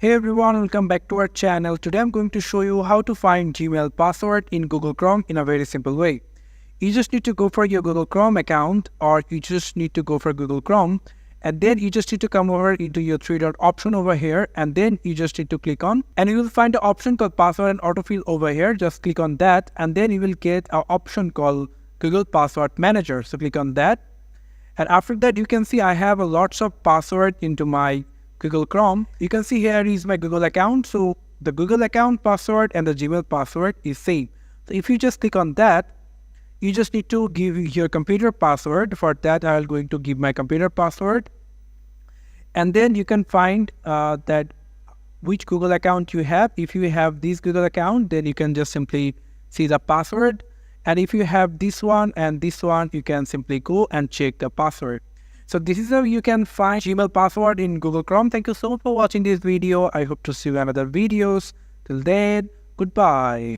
Hey everyone, welcome back to our channel. Today I'm going to show you how to find Gmail password in Google Chrome in a very simple way. You just need to go for your Google Chrome account, or you just need to go for Google Chrome, and then you just need to come over into your three dot option over here, and then you just need to click on, and you will find an option called password and autofill over here. Just click on that, and then you will get an option called Google Password Manager. So click on that, and after that you can see I have a lots of password into my Google Chrome. You can see here is my Google account. So the Google account password and the Gmail password is same. So if you just click on that, you just need to give your computer password. For that, I'm going to give my computer password. And then you can find that which Google account you have. If you have this Google account, then you can just simply see the password. And if you have this one and this one, you can simply go and check the password. So this is how you can find Gmail password in Google Chrome. Thank you so much for watching this video. I hope to see you in other videos. Till then, goodbye.